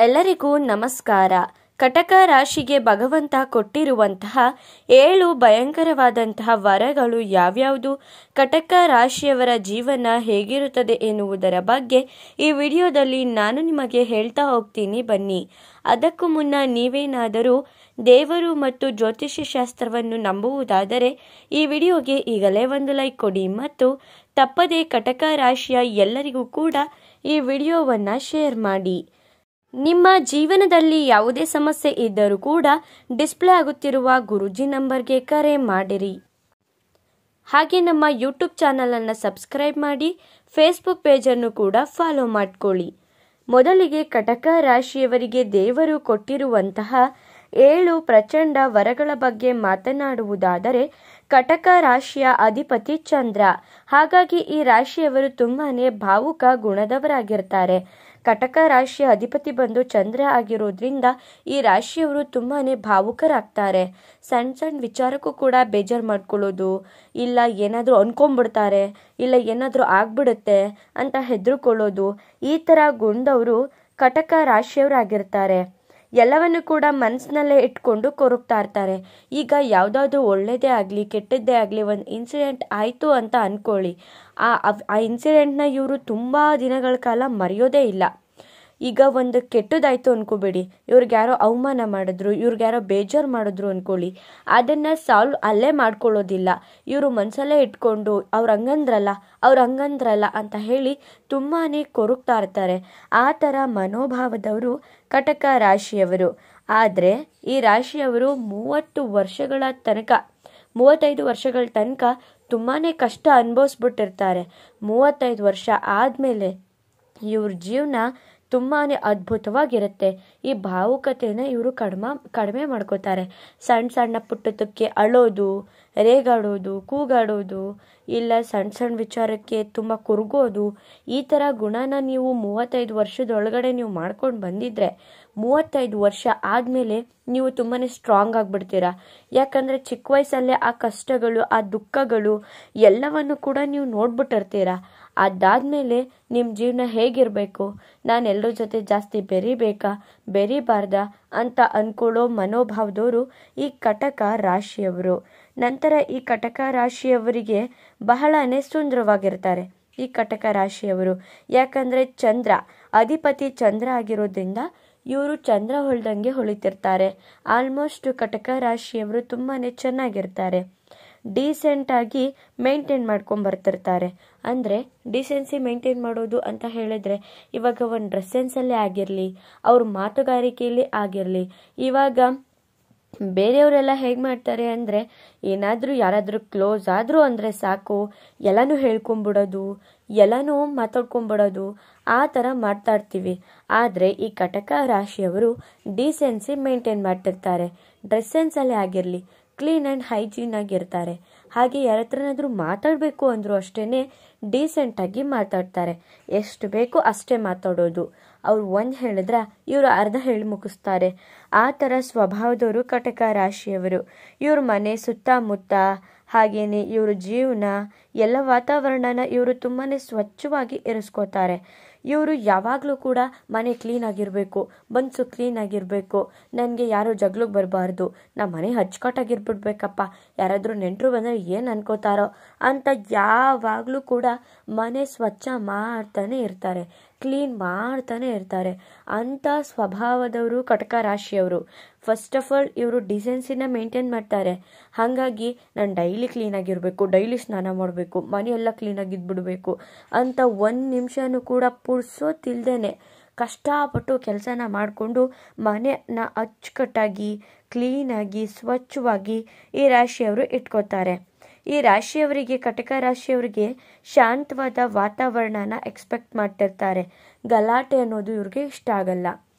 ಎಲ್ಲರಿಗೂ ನಮಸ್ಕಾರ. ಕಟಕ ರಾಶಿಗೆ ಭಗವಂತ ಕೊಟ್ಟಿರುವಂತಹ 7 ಭಯಂಕರವಾದಂತಹ ವರಗಳು ಯಾವ್ಯಾವುದು, ಕಟಕ ರಾಶಿಯವರ ಜೀವನ ಹೇಗಿರುತ್ತದೆ ಎನ್ನುವುದರ ಬಗ್ಗೆ ಈ ವಿಡಿಯೋದಲ್ಲಿ ನಾನು ನಿಮಗೆ ಹೇಳ್ತಾ ಹೋಗ್ತೀನಿ, ಬನ್ನಿ. ಅದಕ್ಕೂ ಮುನ್ನ ನೀವೇನಾದರೂ ದೇವರು ಮತ್ತು ಜ್ಯೋತಿಷ್ಯ ಶಾಸ್ತ್ರವನ್ನು ನಂಬುವುದಾದರೆ ಈ ವಿಡಿಯೋಗೆ ಈಗಲೇ ಒಂದು ಲೈಕ್ ಕೊಡಿ ಮತ್ತು ತಪ್ಪದೇ ಕಟಕ ರಾಶಿಯ ಎಲ್ಲರಿಗೂ ಕೂಡ ಈ ವಿಡಿಯೋವನ್ನು ಶೇರ್ ಮಾಡಿ. ನಿಮ್ಮ ಜೀವನದಲ್ಲಿ ಯಾವುದೇ ಸಮಸ್ಯೆ ಇದ್ದರೂ ಕೂಡ ಡಿಸ್ಪ್ಲೇ ಆಗುತ್ತಿರುವ ಗುರೂಜಿ ನಂಬರ್ಗೆ ಕರೆ ಮಾಡಿರಿ. ಹಾಗೆ ನಮ್ಮ ಯೂಟ್ಯೂಬ್ ಚಾನಲನ್ನು ಸಬ್ಸ್ಕ್ರೈಬ್ ಮಾಡಿ, ಫೇಸ್ಬುಕ್ ಪೇಜನ್ನು ಕೂಡ ಫಾಲೋ ಮಾಡ್ಕೊಳ್ಳಿ. ಮೊದಲಿಗೆ ಕಟಕ ರಾಶಿಯವರಿಗೆ ದೇವರು ಕೊಟ್ಟಿರುವಂತಹ 7 ಪ್ರಚಂಡ ವರಗಳ ಬಗ್ಗೆ ಮಾತನಾಡುವುದಾದರೆ, ಕಟಕ ರಾಶಿಯ ಅಧಿಪತಿ ಚಂದ್ರ. ಹಾಗಾಗಿ ಈ ರಾಶಿಯವರು ತುಂಬಾನೇ ಭಾವುಕ ಗುಣದವರಾಗಿರ್ತಾರೆ. ಕಟಕ ರಾಶಿಯ ಅಧಿಪತಿ ಬಂದು ಚಂದ್ರ ಆಗಿರೋದ್ರಿಂದ ಈ ರಾಶಿಯವರು ತುಂಬಾನೇ ಭಾವುಕರಾಗ್ತಾರೆ. ಸಣ್ಣ ಸಣ್ಣ ವಿಚಾರಕ್ಕೂ ಕೂಡ ಬೇಜಾರು ಮಾಡ್ಕೊಳ್ಳೋದು, ಇಲ್ಲ ಏನಾದರೂ ಅನ್ಕೊಂಡ್ಬಿಡ್ತಾರೆ, ಇಲ್ಲ ಏನಾದರೂ ಆಗ್ಬಿಡುತ್ತೆ ಅಂತ ಹೆದರ್ಕೊಳ್ಳೋದು, ಈ ಥರ ಗುಣದವರು ಕಟಕ ರಾಶಿಯವರಾಗಿರ್ತಾರೆ. ಎಲ್ಲವನ್ನು ಕೂಡ ಮನಸ್ಸಿನಲ್ಲೇ ಇಟ್ಕೊಂಡು ಕೊರಗ್ತಾ ಇರ್ತಾರೆ. ಈಗ ಯಾವುದಾದ್ರೂ ಒಳ್ಳೆಯದೇ ಆಗಲಿ ಕೆಟ್ಟದ್ದೇ ಆಗಲಿ ಒಂದು ಇನ್ಸಿಡೆಂಟ್ ಆಯಿತು ಅಂತ ಅಂದ್ಕೊಳ್ಳಿ, ಆ ಇನ್ಸಿಡೆಂಟ್ನ ಇವರು ತುಂಬ ದಿನಗಳ ಕಾಲ ಮರೆಯೋದೇ ಇಲ್ಲ. ಈಗ ಒಂದು ಕೆಟ್ಟದಾಯಿತು ಅಂದ್ಕೋಬೇಡಿ, ಇವ್ರಿಗೆ ಯಾರೋ ಅವಮಾನ ಮಾಡಿದ್ರು, ಇವ್ರಿಗೆ ಯಾರೋ ಬೇಜಾರು ಮಾಡಿದ್ರು ಅಂದ್ಕೊಳ್ಳಿ, ಅದನ್ನು ಸಾಲ್ವ್ ಅಲ್ಲೇ ಮಾಡ್ಕೊಳ್ಳೋದಿಲ್ಲ. ಇವರು ಮನಸ್ಸಲ್ಲೇ ಇಟ್ಕೊಂಡು ಅವ್ರು ಹಂಗಂದ್ರಲ್ಲ ಅಂತ ಹೇಳಿ ತುಂಬಾ ಕೊರಗ್ತಾ ಇರ್ತಾರೆ. ಆ ಥರ ಮನೋಭಾವದವರು ಕಟಕ ರಾಶಿಯವರು. ಆದರೆ ಈ ರಾಶಿಯವರು 35 ವರ್ಷಗಳ ತನಕ ತುಂಬಾ ಕಷ್ಟ ಅನುಭವಿಸ್ಬಿಟ್ಟಿರ್ತಾರೆ. 35 ವರ್ಷ ಆದಮೇಲೆ ಇವ್ರ ಜೀವನ ತುಂಬಾ ಅದ್ಭುತವಾಗಿರುತ್ತೆ. ಈ ಭಾವುಕತೆಯನ್ನು ಇವರು ಕಡಿಮೆ ಮಾಡ್ಕೋತಾರೆ. ಸಣ್ಣ ಸಣ್ಣ ಪುಟ್ಟದಕ್ಕೆ ಅಳೋದು, ರೇಗಾಡೋದು, ಕೂಗಾಡೋದು, ಇಲ್ಲ ಸಣ್ಣ ವಿಚಾರಕ್ಕೆ ತುಂಬ ಕುರುಗೋದು, ಈ ಥರ ಗುಣನ ನೀವು 35 ವರ್ಷದೊಳಗಡೆ ನೀವು ಮಾಡ್ಕೊಂಡು ಬಂದಿದ್ರೆ 35 ವರ್ಷ ಆದಮೇಲೆ ನೀವು ತುಂಬಾ ಸ್ಟ್ರಾಂಗ್ ಆಗಿಬಿಡ್ತೀರಾ. ಯಾಕಂದರೆ ಚಿಕ್ಕ ವಯಸ್ಸಲ್ಲೇ ಆ ಕಷ್ಟಗಳು, ಆ ದುಃಖಗಳು ಎಲ್ಲವನ್ನು ಕೂಡ ನೀವು ನೋಡ್ಬಿಟ್ಟಿರ್ತೀರ. ಅದಾದಮೇಲೆ ನಿಮ್ಮ ಜೀವನ ಹೇಗಿರಬೇಕು, ನಾನು ಎಲ್ಲರ ಜೊತೆ ಜಾಸ್ತಿ ಬೆರಿಬಾರ್ದಾ ಅಂತ ಅಂದ್ಕೊಳ್ಳೋ ಮನೋಭಾವದವರು ಈ ಕಟಕ ರಾಶಿಯವರು. ನಂತರ ಈ ಕಟಕ ರಾಶಿಯವರಿಗೆ ಬಹಳನೇ ಸುಂದರವಾಗಿರ್ತಾರೆ ಈ ಕಟಕ ರಾಶಿಯವರು. ಯಾಕಂದರೆ ಅಧಿಪತಿ ಚಂದ್ರ ಆಗಿರೋದ್ರಿಂದ ಇವರು ಚಂದ್ರ ಹೊಳ್ದಂಗೆ ಹೊಳಿತಿರ್ತಾರೆ. ಆಲ್ಮೋಸ್ಟ್ ಕಟಕ ರಾಶಿಯವರು ತುಂಬಾ ಚೆನ್ನಾಗಿರ್ತಾರೆ. ಡೀಸೆಂಟಾಗಿ ಮೇಂಟೈನ್ ಮಾಡ್ಕೊಂಬರ್ತಿರ್ತಾರೆ. ಅಂದರೆ ಡಿಸೆನ್ಸಿ ಮೇಂಟೈನ್ ಮಾಡೋದು ಅಂತ ಹೇಳಿದ್ರೆ, ಇವಾಗ ಒಂದು ಡ್ರೆಸ್ ಸೆನ್ಸಲ್ಲೇ ಆಗಿರಲಿ, ಅವ್ರ ಮಾತುಗಾರಿಕೆಯಲ್ಲಿ ಆಗಿರಲಿ, ಇವಾಗ ಬೇರೆಯವರೆಲ್ಲ ಹೇಗೆ ಮಾಡ್ತಾರೆ ಅಂದರೆ, ಏನಾದರೂ ಯಾರಾದರೂ ಕ್ಲೋಸ್ ಆದರೂ ಅಂದರೆ ಸಾಕು, ಎಲ್ಲನೂ ಹೇಳ್ಕೊಂಬಿಡೋದು, ಎಲ್ಲನೂ ಮಾತಾಡ್ಕೊಂಬಿಡೋದು, ಆ ಥರ ಮಾಡ್ತಾ ಇರ್ತೀವಿ. ಆದರೆ ಈ ಕಟಕ ರಾಶಿಯವರು ಡೀಸೆನ್ಸಿ ಮೇಂಟೈನ್ ಮಾಡ್ತಿರ್ತಾರೆ. ಡ್ರೆಸ್ ಸೆನ್ಸಲ್ಲೇ ಆಗಿರಲಿ, ಕ್ಲೀನ್ ಆ್ಯಂಡ್ ಹೈಜೀನ್ ಆಗಿರ್ತಾರೆ. ಹಾಗೆ ಯಾರ ಹತ್ರನಾದರೂ ಮಾತಾಡಬೇಕು ಅಂದರೂ ಅಷ್ಟೇ ಡೀಸೆಂಟಾಗಿ ಮಾತಾಡ್ತಾರೆ. ಎಷ್ಟು ಬೇಕೋ ಅಷ್ಟೇ ಮಾತಾಡೋದು. ಅವ್ರು ಒಂದು ಹೇಳಿದ್ರೆ ಇವರು ಅರ್ಧ ಹೇಳಿ ಮುಗಿಸ್ತಾರೆ. ಆ ಥರ ಸ್ವಭಾವದವರು ಕಟಕ ರಾಶಿಯವರು. ಇವ್ರ ಮನೆ ಸುತ್ತಮುತ್ತ, ಹಾಗೆಯೇ ಇವ್ರ ಜೀವನ ಎಲ್ಲ ವಾತಾವರಣನ ಇವರು ತುಂಬಾ ಸ್ವಚ್ಛವಾಗಿ ಇರಿಸ್ಕೋತಾರೆ. ಇವರು ಯಾವಾಗಲೂ ಕೂಡ ಮನೆ ಕ್ಲೀನಾಗಿರಬೇಕು, ಬನ್ಸು ಕ್ಲೀನಾಗಿರಬೇಕು, ನನಗೆ ಯಾರು ಜಗಳಕ್ಕೆ ಬರಬಾರ್ದು, ನಮ್ಮ ಮನೆ ಅಚ್ಚುಕಟ್ಟಾಗಿರ್ಬಿಡ್ಬೇಕಪ್ಪ, ಯಾರಾದರೂ ನೆಂಟರು ಬಂದರೆ ಏನು ಅನ್ಕೋತಾರೋ ಅಂತ ಯಾವಾಗಲೂ ಕೂಡ ಮನೆ ಸ್ವಚ್ಛ ಮಾಡ್ತಾನೆ ಇರ್ತಾರೆ, ಕ್ಲೀನ್ ಮಾಡ್ತಾನೆ ಇರ್ತಾರೆ. ಅಂಥ ಸ್ವಭಾವದವರು ಕಟಕ ರಾಶಿಯವರು. ಫಸ್ಟ್ ಆಫ್ ಆಲ್ ಇವರು ಡಿಸೆನ್ಸಿನ ಮೇಂಟೈನ್ ಮಾಡ್ತಾರೆ. ಹಾಗಾಗಿ ನಾನು ಡೈಲಿ ಕ್ಲೀನಾಗಿರಬೇಕು, ಡೈಲಿ ಸ್ನಾನ ಮಾಡಬೇಕು, ಮನೆಯೆಲ್ಲ ಕ್ಲೀನಾಗಿದ್ಬಿಡಬೇಕು ಅಂತ 1 ನಿಮಿಷನೂ ಕೂಡ ಪುರ್ಸೋತಿಲ್ದೇನೆ ಕಷ್ಟಪಟ್ಟು ಕೆಲಸನ ಮಾಡಿಕೊಂಡು ಮನೆನ ಅಚ್ಚುಕಟ್ಟಾಗಿ, ಕ್ಲೀನಾಗಿ, ಸ್ವಚ್ಛವಾಗಿ ಈ ರಾಶಿಯವರು ಇಟ್ಕೋತಾರೆ. ಈ ರಾಶಿಯವರಿಗೆ, ಕಟಕ ರಾಶಿಯವರಿಗೆ ಶಾಂತವಾದ ವಾತಾವರಣನ ಎಕ್ಸ್ಪೆಕ್ಟ್ ಮಾಡ್ತಿರ್ತಾರೆ. ಗಲಾಟೆ ಅನ್ನೋದು ಇವ್ರಿಗೆ ಇಷ್ಟ ಆಗಲ್ಲ.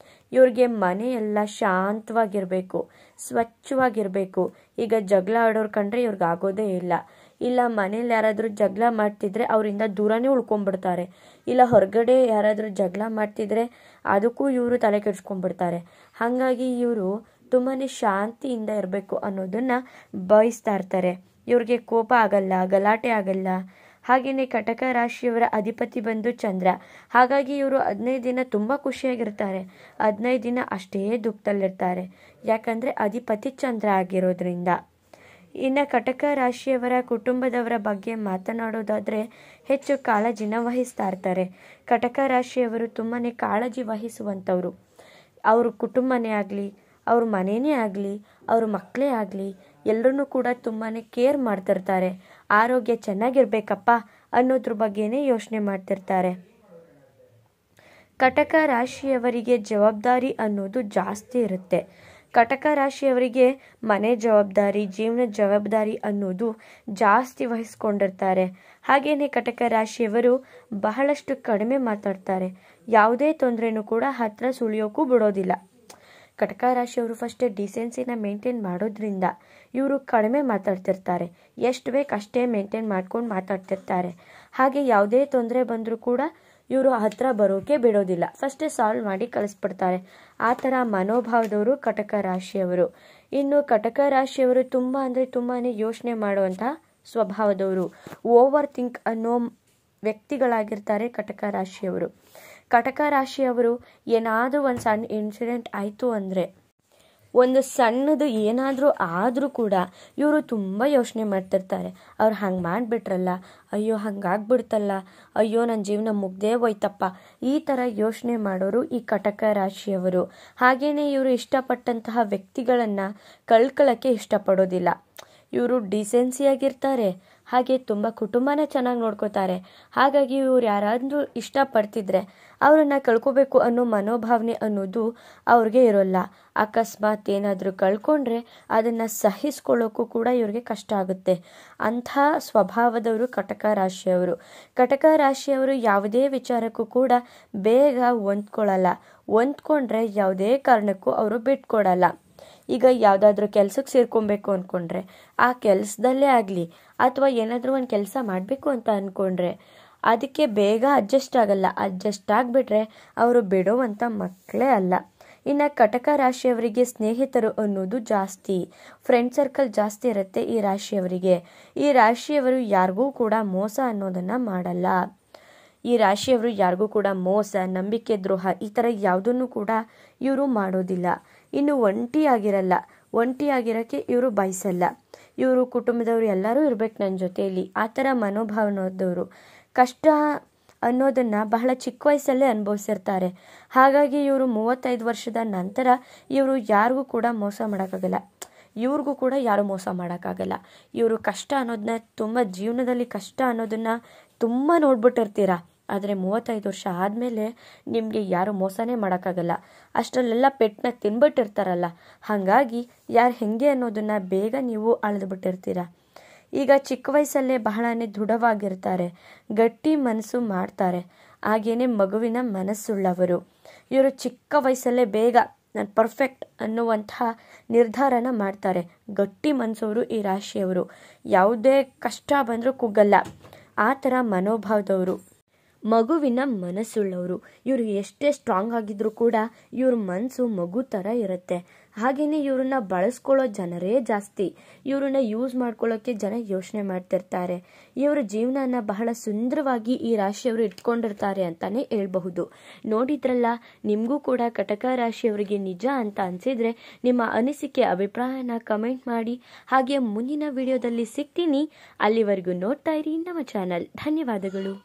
ಇವ್ರಿಗೆ ಮನೆಯೆಲ್ಲ ಶಾಂತವಾಗಿರಬೇಕು, ಸ್ವಚ್ಛವಾಗಿರಬೇಕು. ಈಗ ಜಗಳ ಆಡೋರು ಕಂಡ್ರೆ ಇವ್ರಿಗೆ ಆಗೋದೇ ಇಲ್ಲ ಮನೇಲಿ ಯಾರಾದರೂ ಜಗಳ ಮಾಡ್ತಿದ್ರೆ ಅವರಿಂದ ದೂರನೇ ಉಳ್ಕೊಂಡ್ಬಿಡ್ತಾರೆ. ಇಲ್ಲ ಹೊರಗಡೆ ಯಾರಾದರೂ ಜಗಳ ಮಾಡ್ತಿದ್ರೆ ಅದಕ್ಕೂ ಇವರು ತಲೆ ಕೆಡಿಸ್ಕೊಂಡ್ಬಿಡ್ತಾರೆ. ಹಾಗಾಗಿ ಇವರು ತುಂಬಾ ಶಾಂತಿಯಿಂದ ಇರಬೇಕು ಅನ್ನೋದನ್ನು ಬಯಸ್ತಾ ಇರ್ತಾರೆ. ಇವ್ರಿಗೆ ಕೋಪ ಆಗಲ್ಲ, ಗಲಾಟೆ ಆಗಲ್ಲ. ಹಾಗೆಯೇ ಕಟಕ ರಾಶಿಯವರ ಅಧಿಪತಿ ಬಂದು ಚಂದ್ರ. ಹಾಗಾಗಿ ಇವರು 15 ದಿನ ತುಂಬ ಖುಷಿಯಾಗಿರ್ತಾರೆ, 15 ದಿನ ಅಷ್ಟೇ ದುಃಖದಲ್ಲಿರ್ತಾರೆ. ಯಾಕಂದರೆ ಅಧಿಪತಿ ಚಂದ್ರ ಆಗಿರೋದ್ರಿಂದ. ಇನ್ನು ಕಟಕ ರಾಶಿಯವರ ಕುಟುಂಬದವರ ಬಗ್ಗೆ ಮಾತನಾಡೋದಾದರೆ ಹೆಚ್ಚು ಕಾಳಜಿನ ವಹಿಸ್ತಾ ಇರ್ತಾರೆ. ಕಟಕ ರಾಶಿಯವರು ತುಂಬಾ ಕಾಳಜಿ ವಹಿಸುವಂಥವ್ರು. ಅವ್ರ ಕುಟುಂಬನೇ ಆಗಲಿ, ಅವ್ರ ಮನೆಯೇ ಆಗಲಿ, ಅವ್ರ ಮಕ್ಕಳೇ ಆಗಲಿ, ಎಲ್ಲರೂ ಕೂಡ ತುಂಬಾ ಕೇರ್ ಮಾಡ್ತಿರ್ತಾರೆ. ಆರೋಗ್ಯ ಚೆನ್ನಾಗಿರ್ಬೇಕಪ್ಪ ಅನ್ನೋದ್ರ ಬಗ್ಗೆನೇ ಯೋಚನೆ ಮಾಡ್ತಿರ್ತಾರೆ. ಕಟಕ ರಾಶಿಯವರಿಗೆ ಜವಾಬ್ದಾರಿ ಅನ್ನೋದು ಜಾಸ್ತಿ ಇರುತ್ತೆ. ಕಟಕ ರಾಶಿಯವರಿಗೆ ಮನೆ ಜವಾಬ್ದಾರಿ, ಜೀವನದ ಜವಾಬ್ದಾರಿ ಅನ್ನೋದು ಜಾಸ್ತಿ ವಹಿಸ್ಕೊಂಡಿರ್ತಾರೆ. ಹಾಗೆಯೇ ಕಟಕ ರಾಶಿಯವರು ಬಹಳಷ್ಟು ಕಡಿಮೆ ಮಾತಾಡ್ತಾರೆ. ಯಾವುದೇ ತೊಂದರೆನೂ ಕೂಡ ಹತ್ತಿರ ಸುಳಿಯೋಕ್ಕೂ ಬಿಡೋದಿಲ್ಲ. ಕಟಕ ರಾಶಿಯವರು ಫಸ್ಟ್ ಡಿಸೆನ್ಸಿನ ಮೇಂಟೈನ್ ಮಾಡೋದ್ರಿಂದ ಇವರು ಕಡಿಮೆ ಮಾತಾಡ್ತಿರ್ತಾರೆ. ಎಷ್ಟು ಬೇಕು ಅಷ್ಟೇ ಮೇಂಟೈನ್ ಮಾಡ್ಕೊಂಡು ಮಾತಾಡ್ತಿರ್ತಾರೆ. ಹಾಗೆ ಯಾವುದೇ ತೊಂದರೆ ಬಂದರೂ ಕೂಡ ಇವರು ಹತ್ರ ಬರೋಕೆ ಬಿಡೋದಿಲ್ಲ, ಫಸ್ಟೇ ಸಾಲ್ವ್ ಮಾಡಿ ಕಳಿಸ್ಬಿಡ್ತಾರೆ. ಆ ಥರ ಮನೋಭಾವದವರು ಕಟಕ ರಾಶಿಯವರು. ಇನ್ನು ಕಟಕ ರಾಶಿಯವರು ತುಂಬ ಅಂದರೆ ತುಂಬಾ ಯೋಚನೆ ಮಾಡುವಂಥ ಸ್ವಭಾವದವರು, ಓವರ್ ಥಿಂಕ್ ಅನ್ನೋ ವ್ಯಕ್ತಿಗಳಾಗಿರ್ತಾರೆ ಕಟಕ ರಾಶಿಯವರು. ಕಟಕ ರಾಶಿಯವರು ಏನಾದರೂ ಒಂದು ಸಣ್ಣ ಇನ್ಸಿಡೆಂಟ್ ಆಯಿತು ಅಂದರೆ, ಒಂದು ಸಣ್ಣದು ಏನಾದರೂ ಆದರೂ ಕೂಡ ಇವರು ತುಂಬ ಯೋಚನೆ ಮಾಡ್ತಿರ್ತಾರೆ. ಅವ್ರು ಹಂಗೆ ಮಾಡಿಬಿಟ್ರಲ್ಲ, ಅಯ್ಯೋ ಹಂಗಾಗ್ಬಿಡ್ತಲ್ಲ, ಅಯ್ಯೋ ನನ್ನ ಜೀವನ ಮುಗ್ದೇ ಹೋಯ್ತಪ್ಪ, ಈ ಥರ ಯೋಚನೆ ಮಾಡೋರು ಈ ಕಟಕ ರಾಶಿಯವರು. ಹಾಗೆಯೇ ಇವರು ಇಷ್ಟಪಟ್ಟಂತಹ ವ್ಯಕ್ತಿಗಳನ್ನು ಕಳ್ಕೊಳ್ಳೋಕ್ಕೆ ಇಷ್ಟಪಡೋದಿಲ್ಲ. ಇವರು ಡಿಸೆನ್ಸಿಯಾಗಿರ್ತಾರೆ, ಹಾಗೆ ತುಂಬ ಕುಟುಂಬನ ಚೆನ್ನಾಗಿ ನೋಡ್ಕೋತಾರೆ. ಹಾಗಾಗಿ ಇವ್ರು ಯಾರಾದರೂ ಇಷ್ಟಪಡ್ತಿದ್ರೆ ಅವರನ್ನು ಕಳ್ಕೋಬೇಕು ಅನ್ನೋ ಮನೋಭಾವನೆ ಅನ್ನೋದು ಅವ್ರಿಗೆ ಇರೋಲ್ಲ. ಅಕಸ್ಮಾತ್ ಏನಾದರೂ ಕಳ್ಕೊಂಡ್ರೆ ಅದನ್ನು ಸಹಿಸ್ಕೊಳ್ಳೋಕ್ಕೂ ಕೂಡ ಇವ್ರಿಗೆ ಕಷ್ಟ ಆಗುತ್ತೆ. ಅಂಥ ಸ್ವಭಾವದವರು ಕಟಕ ರಾಶಿಯವರು. ಕಟಕ ರಾಶಿಯವರು ಯಾವುದೇ ವಿಚಾರಕ್ಕೂ ಕೂಡ ಬೇಗ ಹೊಂದ್ಕೊಳ್ಳಲ್ಲ. ಹೊಂದ್ಕೊಂಡ್ರೆ ಯಾವುದೇ ಕಾರಣಕ್ಕೂ ಅವರು ಬಿಟ್ಕೊಡಲ್ಲ. ಈಗ ಯಾವುದಾದ್ರೂ ಕೆಲಸಕ್ಕೆ ಸೇರ್ಕೊಬೇಕು ಅಂದ್ಕೊಂಡ್ರೆ ಆ ಕೆಲಸದಲ್ಲೇ ಆಗಲಿ, ಅಥವಾ ಏನಾದರೂ ಒಂದು ಕೆಲಸ ಮಾಡಬೇಕು ಅಂತ ಅಂದ್ಕೊಂಡ್ರೆ ಅದಕ್ಕೆ ಬೇಗ ಅಡ್ಜಸ್ಟ್ ಆಗಲ್ಲ. ಅಡ್ಜಸ್ಟ್ ಆಗಿಬಿಟ್ರೆ ಅವರು ಬಿಡುವಂಥ ಮಕ್ಕಳೇ ಅಲ್ಲ. ಇನ್ನು ಕಟಕ ರಾಶಿಯವರಿಗೆ ಸ್ನೇಹಿತರು ಅನ್ನೋದು ಜಾಸ್ತಿ, ಫ್ರೆಂಡ್ ಸರ್ಕಲ್ ಜಾಸ್ತಿ ಇರುತ್ತೆ ಈ ರಾಶಿಯವರಿಗೆ. ಈ ರಾಶಿಯವರು ಯಾರಿಗೂ ಕೂಡ ಮೋಸ ಅನ್ನೋದನ್ನು ಮಾಡಲ್ಲ. ಈ ರಾಶಿಯವರು ಯಾರಿಗೂ ಕೂಡ ಮೋಸ, ನಂಬಿಕೆ ದ್ರೋಹ ಈ ಥರ ಯಾವುದನ್ನು ಕೂಡ ಇವರು ಮಾಡೋದಿಲ್ಲ. ಇನ್ನು ಒಂಟಿಯಾಗಿರೋಕ್ಕೆ ಇವರು ಬಯಸಲ್ಲ. ಇವರು ಕುಟುಂಬದವರು ಎಲ್ಲರೂ ಇರಬೇಕು ನನ್ನ ಜೊತೆಯಲ್ಲಿ, ಆ ಥರ ಮನೋಭಾವನದವರು. ಕಷ್ಟ ಅನ್ನೋದನ್ನು ಬಹಳ ಚಿಕ್ಕ ವಯಸ್ಸಲ್ಲೇ ಅನುಭವಿಸಿರ್ತಾರೆ. ಹಾಗಾಗಿ ಇವರು 35 ವರ್ಷದ ನಂತರ ಇವರು ಯಾರಿಗೂ ಕೂಡ ಮೋಸ ಮಾಡೋಕ್ಕಾಗಲ್ಲ. ಇವ್ರಿಗೂ ಕೂಡ ಯಾರು ಮೋಸ ಮಾಡೋಕ್ಕಾಗಲ್ಲ. ಇವರು ಕಷ್ಟ ಅನ್ನೋದನ್ನ ತುಂಬ ಜೀವನದಲ್ಲಿ ಕಷ್ಟ ಅನ್ನೋದನ್ನು ತುಂಬ ನೋಡ್ಬಿಟ್ಟಿರ್ತೀರ. ಆದರೆ 35 ವರ್ಷ ಆದಮೇಲೆ ನಿಮಗೆ ಯಾರು ಮೋಸನೇ ಮಾಡೋಕ್ಕಾಗಲ್ಲ. ಅಷ್ಟರಲ್ಲೆಲ್ಲ ಪೆಟ್ಟನ್ನ ತಿನ್ಬಿಟ್ಟಿರ್ತಾರಲ್ಲ, ಹಾಗಾಗಿ ಯಾರು ಹೆಂಗೆ ಅನ್ನೋದನ್ನು ಬೇಗ ನೀವು ಅಳೆದುಬಿಟ್ಟಿರ್ತೀರ. ಈಗ ಚಿಕ್ಕ ವಯಸ್ಸಲ್ಲೇ ಬಹಳನೇ ದೃಢವಾಗಿರ್ತಾರೆ, ಗಟ್ಟಿ ಮನಸ್ಸು ಮಾಡ್ತಾರೆ. ಹಾಗೇನೆ ಮಗುವಿನ ಮನಸ್ಸುಳ್ಳವರು. ಇವರು ಚಿಕ್ಕ ವಯಸ್ಸಲ್ಲೇ ಬೇಗ ನಾನು ಪರ್ಫೆಕ್ಟ್ ಅನ್ನುವಂತಹ ನಿರ್ಧಾರನ ಮಾಡ್ತಾರೆ. ಗಟ್ಟಿ ಮನಸ್ಸವರು ಈ ರಾಶಿಯವರು. ಯಾವುದೇ ಕಷ್ಟ ಬಂದರೂ ಕುಗ್ಗಲ್ಲ, ಆ ಥರ ಮನೋಭಾವದವರು. ಮಗುವಿನ ಮನಸ್ಸುಳ್ಳವರು. ಇವರು ಎಷ್ಟೇ ಸ್ಟ್ರಾಂಗ್ ಆಗಿದ್ರೂ ಕೂಡ ಇವ್ರ ಮನಸ್ಸು ಮಗು ಥರ ಇರುತ್ತೆ. ಹಾಗೆಯೇ ಇವ್ರನ್ನ ಬಳಸ್ಕೊಳ್ಳೋ ಜನರೇ ಜಾಸ್ತಿ. ಇವ್ರನ್ನ ಯೂಸ್ ಮಾಡ್ಕೊಳ್ಳೋಕ್ಕೆ ಜನ ಯೋಚನೆ ಮಾಡ್ತಿರ್ತಾರೆ. ಇವರ ಜೀವನನ ಬಹಳ ಸುಂದರವಾಗಿ ಈ ರಾಶಿಯವರು ಇಟ್ಕೊಂಡಿರ್ತಾರೆ ಅಂತಾನೆ ಹೇಳ್ಬಹುದು. ನೋಡಿದ್ರಲ್ಲ, ನಿಮಗೂ ಕೂಡ ಕಟಕ ರಾಶಿಯವರಿಗೆ ನಿಜ ಅಂತ ಅನಿಸಿದ್ರೆ ನಿಮ್ಮ ಅನಿಸಿಕೆ ಅಭಿಪ್ರಾಯನ ಕಮೆಂಟ್ ಮಾಡಿ. ಹಾಗೆ ಮುಂದಿನ ವಿಡಿಯೋದಲ್ಲಿ ಸಿಗ್ತೀನಿ. ಅಲ್ಲಿವರೆಗೂ ನೋಡ್ತಾ ಇರಿ ನಮ್ಮ ಚಾನಲ್. ಧನ್ಯವಾದಗಳು.